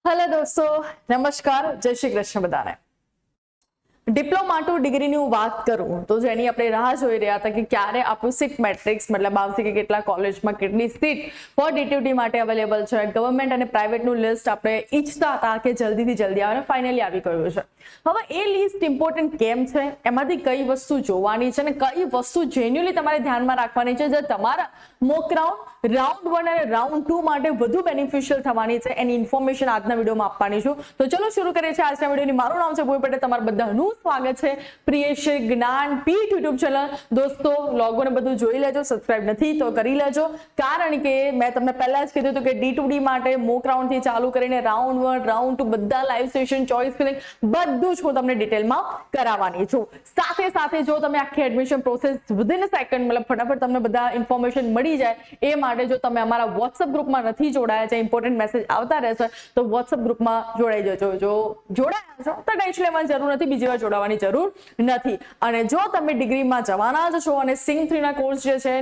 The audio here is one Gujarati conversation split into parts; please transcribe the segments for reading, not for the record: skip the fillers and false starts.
હેલો દોસ્તો, નમસ્કાર, જય શ્રી કૃષ્ણ બધાને. ડિપ્લોમા ટુ ડિગ્રીની હું વાત કરું તો જેની આપણે રાહ જોઈ રહ્યા હતા કે ક્યારે આપણું સીટ મેટ્રિક્સ મતલબ આવશે કે કેટલા કોલેજમાં કેટલી સીટ ફોર ડીટ્યુટી માટે અવેલેબલ છે. ગવર્મેન્ટ અને પ્રાઇવેટનું લિસ્ટ આપણે ઈચ્છતા હતા કે જલ્દીથી જલ્દી આવે, ફાઇનલી આવી ગયું છે. હવે એ લિસ્ટ ઇમ્પોર્ટન્ટ કેમ છે, એમાંથી કઈ વસ્તુ જોવાની છે અને કઈ વસ્તુ જેન્યુઅલી તમારે ધ્યાનમાં રાખવાની છે જે તમારા મોક રાઉન્ડ 1 અને રાઉન્ડ 2 માટે વધુ બેનિફિશિયલ થવાની છે, એની ઇન્ફોર્મેશન આજના વિડીયોમાં આપવાની છું. તો ચલો શરૂ કરીએ છીએ આજના વિડીયોની. મારું નામ છે ભૂમિ પટેલ, તમારા બધાનું સ્વાગત છે પ્રિયેશ જ્ઞાન પીઠ યુટ્યુબ ચેનલ. દોસ્તો લોગો ને બધું જોઈ લેજો, સબસ્ક્રાઇબ નથી તો કરી લેજો, કારણ કે મેં તમને પહેલા જ કીધું હતું કે D2D માટે મોક રાઉન્ડ થી ચાલુ કરીને રાઉન્ડ 1 રાઉન્ડ 2 બધા લાઈવ સેશન ચોઇસ ફિલિંગ બધું જ હું તમને ડિટેલમાં કરાવવાની છું. સાથે સાથે જો તમે આખી એડમિશન પ્રોસેસ વિધિન સેકન્ડ મતલબ ફટાફટ તમને બધા ઇન્ફોર્મેશન મળી જાય એ માટે જો તમે અમારા વોટ્સઅપ ગ્રુપમાં નથી જોડાયા છે, ઇમ્પોર્ટન્ટ મેસેજ આવતા રહેશે તો વોટ્સઅપ ગ્રુપમાં જોડાઈ જજો. જો જોડાયા છો તો ટેન્શન લેવાની જરૂર નથી, બીજી વાર જોડાવાની જરૂર નથી. અને જો તમે ડિગ્રીમાં જવાના જ છો અને સિંગ 3 ના કોર્સ જે છે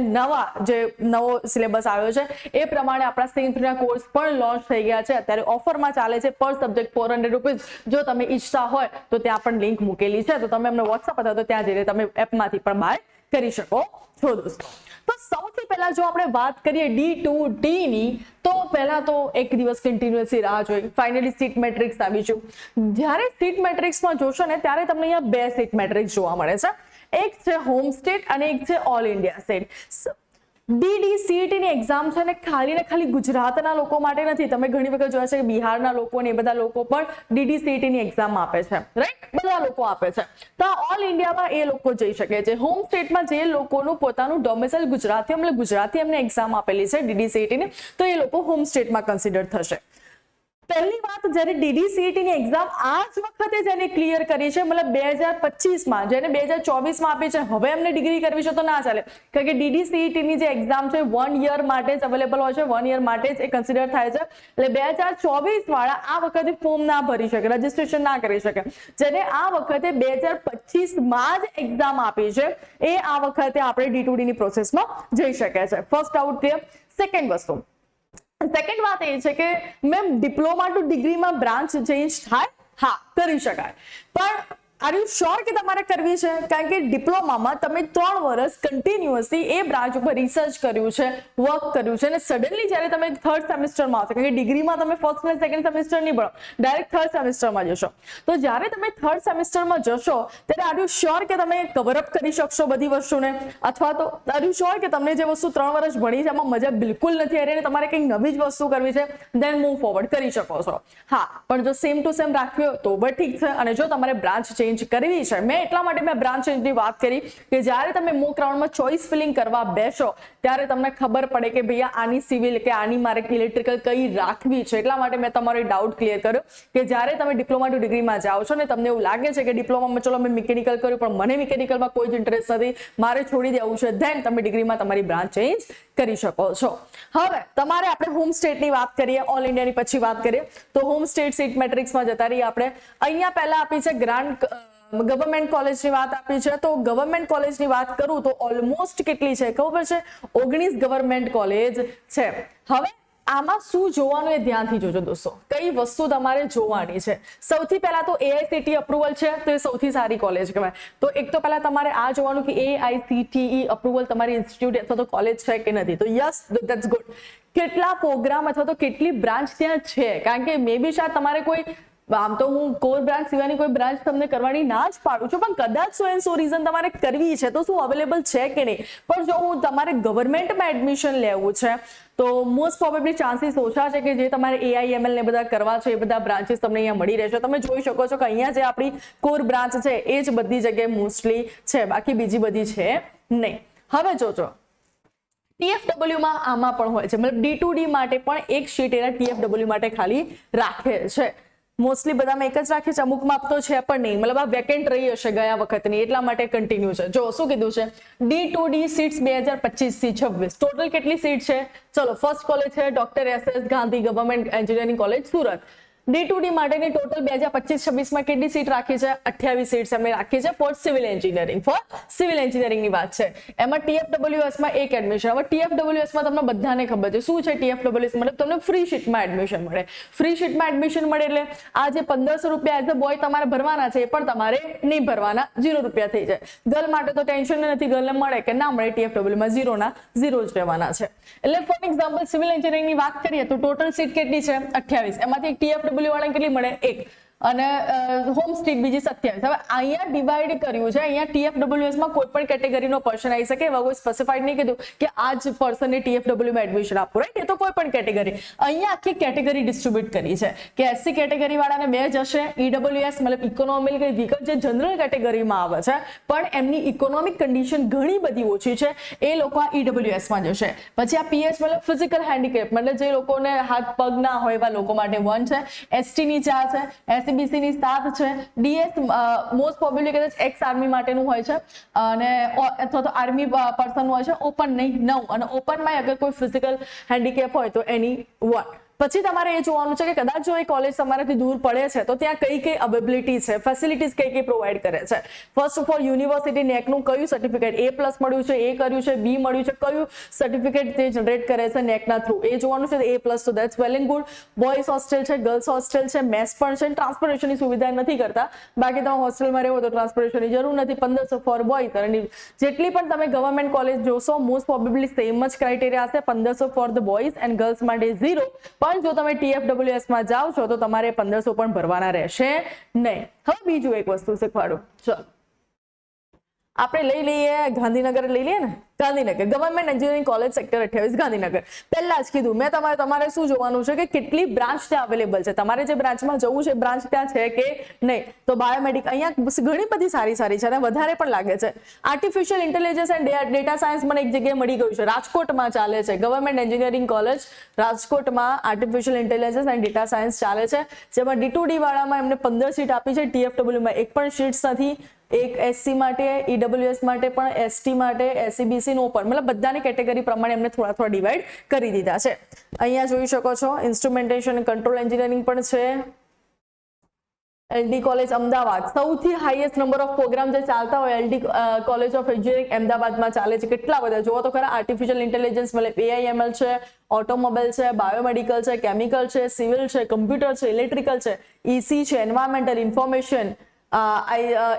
નવો સિલેબસ આવ્યો છે એ પ્રમાણે આપણા સિંગ 3 ના કોર્સ પણ લોન્ચ થઈ ગયા છે. અત્યારે ઓફરમાં ચાલે છે પર સબ્જેક્ટ ₹400. જો તમે ઈચ્છતા હોય તો ત્યાં પણ લિંક મૂકેલી છે, તો તમે અમને વોટ્સઅપ હતા તો ત્યાં જઈને તમે એપમાંથી પણ બાય કરી શકો છો દોસ્તો. તો સૌથી પહેલા જો આપણે વાત કરીએ D2D ની તો પહેલા તો એક દિવસ કન્ટિન્યુઅસલી રાહ જોઈ, ફાઇનલી સીટ મેટ્રિક્સ આવી છું. જ્યારે સીટ મેટ્રિક્સમાં જોશો ને ત્યારે તમને અહીંયા બે સીટ મેટ્રિક્સ જોવા મળે છે. એક છે હોમ સ્ટેટ અને એક છે ઓલ ઇન્ડિયા સ્ટેટ. DDCET ની એક્ઝામ છે ને ખાલી ગુજરાતના લોકો માટે નથી. તમે ઘણી વખત જોયા છે કે બિહારના લોકો ને એ બધા લોકો પણ DDCET ની એક્ઝામ આપે છે, રાઈટ? બધા લોકો આપે છે. તો ઓલ ઇન્ડિયામાં એ લોકો જઈ શકે છે. હોમ સ્ટેટમાં જે લોકોનું પોતાનું ડોમિસાઇલ ગુજરાતી એટલે ગુજરાતી એમને એક્ઝામ આપેલી છે DDCET ની, તો એ લોકો હોમ સ્ટેટમાં કન્સિડર થશે. પહેલી વાત, જ્યારે DDCET ની એક્ઝામ આ જ વખતે જેને ક્લિયર કરી છે મતલબ 2025માં, જેને 2024માં આપી છે, હવે એમને ડિગ્રી કરવી છે તો ના ચાલે, કારણ કે DDCET ની જે એક્ઝામ છે 1 યર માટે જ અવેલેબલ હોય છે, 1 યર માટે જ એ કન્સિડર થાય છે. એટલે 2024 વાળા આ વખતે ફોર્મ ના ભરી શકે, રજીસ્ટ્રેશન ના કરી શકે. જેને આ વખતે 2025માં જ એક્ઝામ આપી છે એ આ વખતે આપણે D2D ની પ્રોસેસમાં જઈ શકે છે. First out clear. સેકન્ડ વાત એ છે કે મેમ ડિપ્લોમા ટુ ડિગ્રીમાં બ્રાન્ચ ચેન્જ થાય? હા, કરી શકાય, પણ આર યુ શ્યોર કે તમારે કરવી છે? કારણ કે ડિપ્લોમામાં તમે 3 વર્ષ કન્ટિન્યુઅસલી એ બ્રાન્ચ ઉપર રિસર્ચ કર્યું છે, વર્ક કર્યું છે, અને સડનલી જ્યારે તમે થર્ડ સેમેસ્ટરમાં આવશો, કારણ કે ડિગ્રીમાં તમે ફર્સ્ટ અને સેકન્ડ સેમેસ્ટર નહીં ભણો, ડાયરેક્ટ થર્ડ સેમેસ્ટરમાં જશો. તો જ્યારે તમે થર્ડ સેમેસ્ટરમાં જશો ત્યારે આર યુ શ્યોર કે તમે કવરઅપ કરી શકશો બધી વસ્તુને? અથવા તો આર યુ શ્યોર કે તમને જે વસ્તુ 3 વર્ષ ભણી છે એમાં મજા બિલકુલ નથી આવી રહી, તમારે કંઈક નવી જ વસ્તુ કરવી છે, દેન મૂવ ફોરવર્ડ કરી શકો છો. હા, પણ જો સેમ ટુ સેમ રાખ્યો તો પણ ઠીક છે. અને જો તમારે બ્રાન્ચ ચેન્જ કરવી છે, મેં એટલા માટે મેં બ્રાન્ચ ચેન્જની વાત કરી કે જ્યારે તમે મોક રાઉન્ડમાં ચોઇસ ફિલિંગ કરવા બેસો ત્યારે તમને ખબર પડે કે ભૈયા આની સિવિલ કે આની મારે ઇલેક્ટ્રિકલ કઈ રાખવી છે. એટલા માટે મેં તમારો ડાઉટ ક્લિયર કર્યો કે જ્યારે તમે ડિપ્લોમા ટુ ડિગ્રીમાં જાઓ છો ને તમને એવું લાગે છે કે ડિપ્લોમામાં ચલો મેં મિકેનિકલ કર્યું પણ મને મિકેનિકલમાં કોઈ જ ઇન્ટરેસ્ટ નથી, મારે છોડી દેવું છે, ધેન તમે ડિગ્રીમાં તમારી બ્રાન્ચ ચેન્જ કરી શકો છો. હવે તમારે આપણે હોમ સ્ટેટની વાત કરીએ, ઓલ ઇન્ડિયાની પછી વાત કરીએ. તો હોમ સ્ટેટ સીટ મેટ્રિક્સમાં જતા રહીએ આપણે. અહીંયા પહેલા આપી છે ગ્રાન્ટ ગવર્મેન્ટ કોલેજની વાત આપી છે. તો ગવર્મેન્ટ કોલેજની વાત કરું તો ઓલમોસ્ટ કેટલી છે ખબર છે? 19 ગવર્મેન્ટ કોલેજ છે. હવે આમાં શું જોવાનું એ ધ્યાનથી જોજો દોસ્તો, કઈ વસ્તુ તમારે જોવાની છે. સૌથી પહેલા તો AICTE અપ્રુવલ છે તો એ સૌથી સારી કોલેજ કહેવાય. તો એક તો પહેલા તમારે આ જોવાનું કે AICTE અપ્રુવલ તમારી ઇન્સ્ટિટ્યૂટ અથવા તો કોલેજ છે કે નથી. તો યસ, ધેટ્સ ગુડ. કેટલા પ્રોગ્રામ અથવા તો કેટલી બ્રાન્ચ ત્યાં છે, કારણ કે મે બી શાયદ તમારે કોઈ, આમ તો હું કોર બ્રાન્ચ સિવાયની કોઈ બ્રાન્ચ તમને કરવાની ના જ પાડું છું, પણ કદાચ સો રીઝન તમારે કરવી છે તો શું અવેલેબલ છે કે નહીં. પણ જો હું તમારે ગવર્મેન્ટમાં એડમિશન લેવું છે તો મોસ્ટ પ્રોબેબલી ચાન્સીસ ઓછા છે કે જે તમારે AIML ને બધા કરવા છે એ બધા બ્રાન્ચીસ તમને અહીંયા મળી રહેશે. તમે જોઈ શકો છો કે અહીંયા જે આપણી કોર બ્રાન્ચ છે એ જ બધી જગ્યાએ મોસ્ટલી છે, બાકી બીજી બધી છે નહીં. હવે જોજો TFW માં આમાં પણ હોય છે, મતલબ D2D માટે પણ એક શીટ એના TFW માટે ખાલી રાખે છે. મોસ્ટલી બધામાં એક જ રાખે છે, અમુકમાં આપતો છે પણ નહીં, મતલબ આ વેકેન્ટ રહી હશે ગયા વખતની એટલા માટે કન્ટિન્યુ છે. જો શું કીધું છે, D2D સીટ્સ 2025 થી 26 ટોટલ કેટલી સીટ છે? ચલો, ફર્સ્ટ કોલેજ છે doctor SS Gandhi government engineering college Surat. D2D માટેની ટોટલ 2025-26માં કેટલી સીટ રાખી છે? 28 સીટ્સ અમે રાખી છે ફોર સિવિલ એન્જિનિયરિંગની વાત છે. એમાં TFWS માં એક એડમિશન. હવે TFWS માં તમને બધાને ખબર છે શું છે TFWS મતલબ તમને ફ્રી શીટમાં એડમિશન મળે. ફ્રી શીટમાં એડમિશન મળે એટલે આ જે 1500 રૂપિયા એઝ અ બોય તમારે ભરવાના છે એ પણ તમારે નહીં ભરવાના, 0 રૂપિયા થઈ જાય. ગર્લ માટે તો ટેન્શન નથી, ગર્લને મળે કે ના મળે TFW માં 0 ના 0 જ રહેવાના છે. એટલે ફોર એક્ઝામ્પલ સિવિલ એન્જિનિયરિંગની વાત કરીએ તો ટોટલ સીટ કેટલી છે? 28. એમાંથી TFW વાળાને કેટલી મળે? 1. અને હોમ સ્ટ્રીટ બીજી 27. હવે અહીંયા ડિવાઈડ કર્યું છે. અહીંયા TFWS માં કોઈ પણ કેટેગરીનો પર્સન આવી શકે, એવા કોઈ સ્પેસિફાઈડ નહીં કીધું કે આ જ પર્સનને TFW માં એડમિશન આપવું, રાઈટ? એ તો કોઈ પણ કેટેગરી. અહીંયા આખી કેટેગરી ડિસ્ટ્રીબ્યુટ કરી છે કે SC કેટેગરી વાળાને 2 જશે, EWS મતલબ ઇકોનોમિક વ્હીકલ જે જનરલ કેટેગરીમાં આવે છે પણ એમની ઇકોનોમિક કન્ડિશન ઘણી બધી ઓછી છે એ લોકો આ EWS માં જશે. પછી આ PH મતલબ ફિઝિકલ હેન્ડીકેપ મતલબ જે લોકોને હાથ પગ ના હોય એવા લોકો માટે 1 છે, ST ની 4 છે, SCBC ની 7 છે, DS મોસ્ટ પ્રોબેબલી કદાચ એક્સ આર્મી માટેનું હોય છે અને અથવા તો આર્મી પર્સન હોય છે. ઓપન નહીં 9 અને ઓપનમાં અગર કોઈ ફિઝિકલ હેન્ડીકેપ હોય તો એની 1. પછી તમારે એ જોવાનું છે કે કદાચ જો એ કોલેજ તમારાથી દૂર પડે છે તો ત્યાં કઈ કઈ અવેલેબિલિટી છે, ફેસિલિટીઝ કઈ કઈ પ્રોવાઈડ કરે છે. ફર્સ્ટ ઓફ ઓલ યુનિવર્સિટી નેકનું કયું સર્ટિફિકેટ A+ મળ્યું છે, A કર્યું છે, B મળ્યું છે, કયું સર્ટિફિકેટ તે જનરેટ કરે છે નેકના થ્રુ એ જોવાનું છે. A+ તો that's well and good. Boys hostel છે, ગર્લ્સ હોસ્ટેલ છે, મેસ પણ છે, ટ્રાન્સપોર્ટેશનની સુવિધા નથી કરતા. બાકી તમે હોસ્ટેલમાં રહો તો ટ્રાન્સપોર્ટેશનની જરૂર નથી. 1500 ફોર બોયઝ અને જેટલી પણ તમે ગવર્મેન્ટ કોલેજ જોશો મોસ્ટ પ્રોબેબલી સેમ જ ક્રાઇટેરિયા હશે. 1500 for the boys and girls માટે 0. પણ જો તમે TFWS માં જાઓ છો તો તમારે 1500 પણ ભરવાના રહેશે નહીં. હવે બીજું એક વસ્તુ શીખવાડું. ચલો આપણે લઈ લઈએ ગાંધીનગર, લઈ લઈએ ને Gandhinagar government engineering college sector 28 Gandhinagar. પહેલા જ કીધું મેં તમારે શું જોવાનું છે કે કેટલી બ્રાન્ચ ત્યાં અવેલેબલ છે, તમારે જે બ્રાન્ચમાં જવું છે બ્રાન્ચ ત્યાં છે કે નહીં. તો બાયોમેડિક અહીંયા ઘણી બધી સારી છે અને વધારે પણ લાગે છે. Artificial intelligence and data science મને એક જગ્યાએ મળી ગયું છે, રાજકોટમાં ચાલે છે. ગવર્મેન્ટ એન્જિનિયરિંગ કોલેજ રાજકોટમાં artificial intelligence and data science ચાલે છે, જેમાં D2D વાળામાં એમને 15 સીટ આપી છે. TFW માં એક પણ સીટ્સ નથી. એક SC માટે, EWS માટે પણ, ST માટે, SCBC નો પણ મતલબ બધાની કેટેગરી પ્રમાણે એમને થોડા ડિવાઈડ કરી દીધા છે. અહીંયા જોઈ શકો છો ઇન્સ્ટ્રુમેન્ટેશન કંટ્રોલ એન્જિનિયરિંગ પણ છે. LD કોલેજ અમદાવાદ સૌથી હાઈએસ્ટ નંબર ઓફ પ્રોગ્રામ જે ચાલતા હોય LD કોલેજ ઓફ એન્જિનિયરિંગ અમદાવાદમાં ચાલે છે. કેટલા બધા જોવો તો ખરા. આર્ટિફિશિયલ ઇન્ટેલિજન્સ મતલબ AI/ML છે, ઓટોમોબાઈલ છે, બાયોમેડિકલ છે, કેમિકલ છે, સિવિલ છે, કમ્પ્યુટર છે, ઇલેક્ટ્રિકલ છે, EC છે, environmental, information,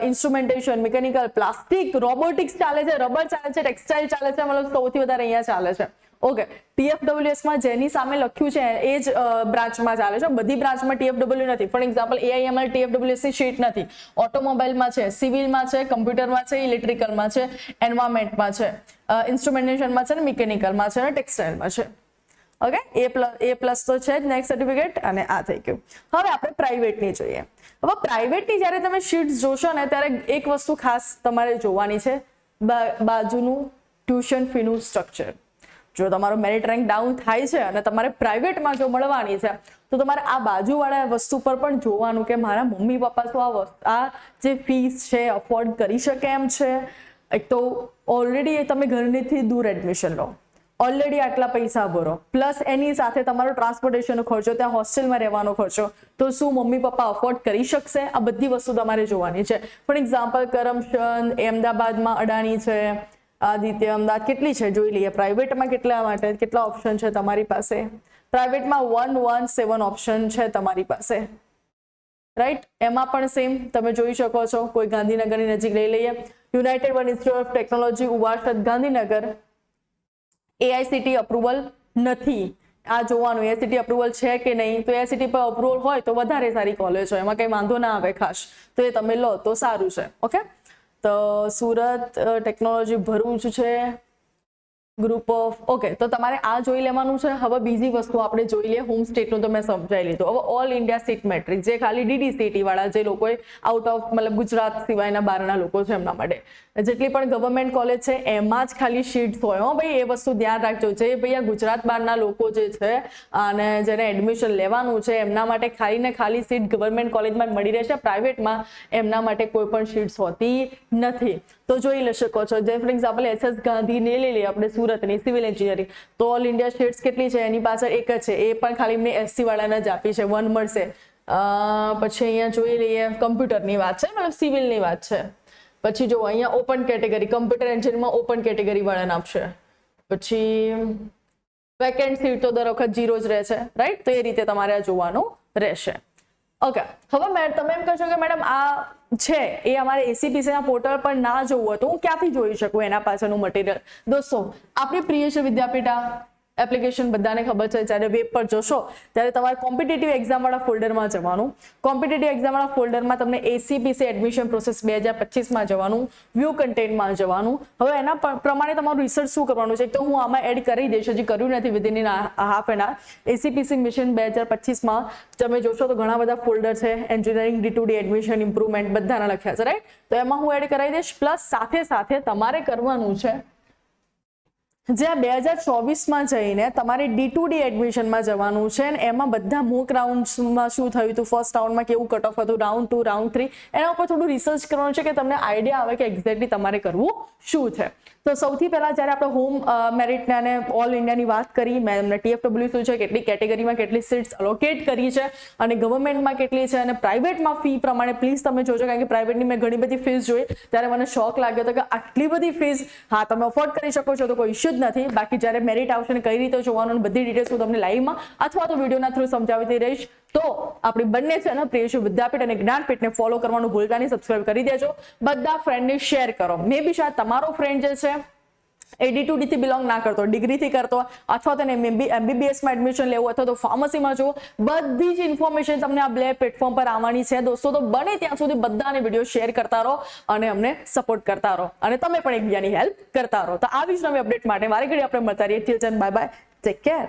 instrumentation, mechanical, plastic, robotics ચાલે છે, રબર ચાલે છે, ટેક્સટાઇલ ચાલે છે, મતલબ સૌથી વધારે અહીંયા ચાલે છે. ઓકે TFWS માં જેની સામે લખ્યું છે એ જ બ્રાન્ચમાં ચાલે છે. બધી બ્રાન્ચમાં TFW નથી. ફોર એક્ઝામ્પલ AI/ML TFWS ની શીટ નથી. ઓટોમોબાઈલમાં છે, સિવિલમાં છે, કમ્પ્યુટરમાં છે, ઇલેક્ટ્રિકલમાં છે, એન્વાયરમેન્ટમાં છે, ઇન્સ્ટ્રુમેન્ટેશનમાં છે, મિકેનિકલમાં છે અને ટેક્સટાઇલમાં છે. ઓકે A+ તો છે જ નેક્સ્ટ સર્ટિફિકેટ અને આ થઈ ગયું. હવે આપણે પ્રાઇવેટની જોઈએ. હવે પ્રાઇવેટની જ્યારે તમે શીટ્સ જોશો ને ત્યારે એક વસ્તુ ખાસ તમારે જોવાની છે, બાજુનું ટ્યુશન ફીનું સ્ટ્રક્ચર. જો તમારો મેરિટ રેન્ક ડાઉન થાય છે અને તમારે પ્રાઇવેટમાં જો મળવાની છે તો તમારે આ બાજુવાળા વસ્તુ પર પણ જોવાનું કે મારા મમ્મી પપ્પા શું આ જે ફીસ છે અફોર્ડ કરી શકે એમ છે. એક તો ઓલરેડી તમે ઘરેથી દૂર એડમિશન લો, ઓલરેડી આટલા પૈસા ભરો, પ્લસ એની સાથે તમારો ટ્રાન્સપોર્ટેશનનો ખર્ચો, ત્યાં હોસ્ટેલમાં રહેવાનો ખર્ચો, તો શું મમ્મી પપ્પા અફોર્ડ કરી શકશે? આ બધી વસ્તુ તમારે જોવાની છે. ફોર એક્ઝામ્પલ કરમચંદ અમદાવાદમાં અડાણી છે, આદિત્ય અમદાવાદ કેટલી છે જોઈ લઈએ. પ્રાઇવેટમાં કેટલા માટે કેટલા ઓપ્શન છે તમારી પાસે? પ્રાઇવેટમાં 117 ઓપ્શન છે તમારી પાસે, રાઈટ. એમાં પણ સેમ તમે જોઈ શકો છો. કોઈ ગાંધીનગરની નજીક લઈ લઈએ, United one institute of technology Uvarsad Gandhinagar. AICT approval નથી. આ જોવાનું AICT અપ્રુવલ છે કે નહીં. તો AICT પર અપ્રુવલ હોય તો વધારે સારી કોલેજ હોય, એમાં કંઈ વાંધો ના આવે ખાસ, તો એ તમે લો તો સારું છે. ઓકે તો સુરત ટેકનોલોજી ભરૂચ છે, ગ્રુપ ઓફ. ઓકે તો તમારે આ જોઈ લેવાનું છે. હવે બીજી વસ્તુ આપણે જોઈ લઈએ. હોમ સ્ટેટનું તો મેં સમજાવી લીધું. હવે ઓલ ઇન્ડિયા સીટ મેટ્રિક્સ જે ખાલી DDCT વાળા જે લોકોએ આઉટ ઓફ મતલબ ગુજરાત સિવાયના બહારના લોકો છે એમના માટે જેટલી પણ ગવર્મેન્ટ કોલેજ છે એમાં જ ખાલી શીટ્સ હોય. હો ભાઈ એ વસ્તુ ધ્યાન રાખજો. જે ભાઈ આ ગુજરાત બહારના લોકો જે છે અને જેને એડમિશન લેવાનું છે એમના માટે ખાલી ને ખાલી સીટ ગવર્મેન્ટ કોલેજમાં મળી રહેશે. પ્રાઇવેટમાં એમના માટે કોઈ પણ સીટ્સ હોતી નથી. તો જોઈ શકો છો. જે ફોર એક્ઝામ્પલ SS ગાંધીને લઈ લઈએ આપણે સુરતની સિવિલ એન્જિનિયરિંગ, તો ઓલ ઇન્ડિયા સીટ્સ કેટલી છે એની પાછળ એક જ છે. એ પણ ખાલી એમને SC વાળાને જ આપી છે, 1 મળશે. પછી અહીંયા જોઈ લઈએ કમ્પ્યુટરની વાત છે, મતલબ સિવિલની વાત છે. પછી જો અહીંયા ઓપન કેટેગરી, કમ્પ્યુટર એન્જિનિયરમાં ઓપન કેટેગરી વાળાને આપશે. પછી વેકેન્ટ સીટ તો દર વખત 0 જ રહે છે, રાઈટ? તો એ રીતે તમારે આ જોવાનું રહેશે. ઓકે, હવે તમે એમ કહેશો કે મેડમ આ છે એ અમારે એસીપીસી ના પોર્ટલ પર ના જોવું હોય તો હું ક્યાંથી જોઈ શકું એના પાછળનું મટીરિયલ? દોસ્તો, આપણી પ્રિય વિદ્યાપીઠ એપ્લિકેશન બધાને ખબર છે. જ્યારે વેબ પર જોશો ત્યારે તમારે કોમ્પિટિટિવ એક્ઝામ વાળા ફોલ્ડરમાં જવાનું. કોમ્પિટિટિવ એક્ઝામ વાળા ફોલ્ડરમાં તમને એસીપીસી એડમિશન પ્રોસેસ 2025માં જવાનું, વ્યૂ કન્ટેન્ટમાં જવાનું. હવે એના પ્રમાણે તમારું રિસર્ચ શું કરવાનું છે? તો હું આમાં એડ કરી દઈશ, હજી કર્યું નથી, within in half an hour. ACPC mission 2025માં તમે જોશો તો ઘણા બધા ફોલ્ડર છે. એન્જિનિયરિંગ D2D એડમિશન ઇમ્પ્રુવમેન્ટ બધાના લખ્યા છે, રાઈટ? તો એમાં હું એડ કરાવી દઈશ. પ્લસ સાથે તમારે કરવાનું છે જે 2024માં જઈને તમારે D2D એડમિશનમાં જવાનું છે અને એમાં બધા મૂક રાઉન્ડ્સમાં શું થયું હતું, ફર્સ્ટ રાઉન્ડમાં કેવું કટ ઓફ હતું, રાઉન્ડ 2, રાઉન્ડ 3, એના ઉપર થોડું રિસર્ચ કરવાનું છે કે તમને આઈડિયા આવે કે એક્ઝેક્ટલી તમારે કરવું શું છે. તો સૌથી પહેલા જ્યારે આપણે હોમ મેરિટને અને ઓલ ઇન્ડિયાની વાત કરી, મેં તમને TFW શું છે, કેટલી કેટેગરીમાં કેટલી સીટ્સ અલોકેટ કરી છે અને ગવર્મેન્ટમાં કેટલી છે અને પ્રાઇવેટમાં ફી પ્રમાણે પ્લીઝ તમે જોજો, કારણ કે પ્રાઇવેટની મેં ઘણી બધી ફીસ જોઈ ત્યારે મને શોક લાગ્યો હતો કે આટલી બધી ફીસ, હા તમે અફોર્ડ કરી શકો છો તો કોઈ ઇશ્યુ જ નથી. બાકી જ્યારે મેરિટ આવશે ને કઈ રીતે જોવાનું બધી ડિટેલ્સ હું તમને લાઈવમાં અથવા તો વિડીયોના થ્રુ સમજાવતી રહીશ. તો આપણી બંને ચેનલ પ્રિયશુ વિદ્યાપીઠ અને જ્ઞાનપીઠને ફોલો કરવાનું ભૂલતા નહીં, સબસ્ક્રાઇબ કરી દેજો, બધા ફ્રેન્ડને શેર કરો. મે બી શાયદ તમારો ફ્રેન્ડ જે છે એ D2D થી બિલોંગ ના કરતો, ડિગ્રીથી કરતો, અથવા તો MBBSમાં એડમિશન લેવું અથવા તો ફાર્મસીમાં જવું, બધી જ ઇન્ફોર્મેશન તમને આ બે પ્લેટફોર્મ પર આવવાની છે દોસ્તો. તો બને ત્યાં સુધી બધાને વિડીયો શેર કરતા રહો અને અમને સપોર્ટ કરતા રહો અને તમે પણ એકબીજાની હેલ્પ કરતા રહો. તો આવી જ નવી અપડેટ માટે વારે ઘડી આપણે મળતા રહીએ. Bye bye, take care.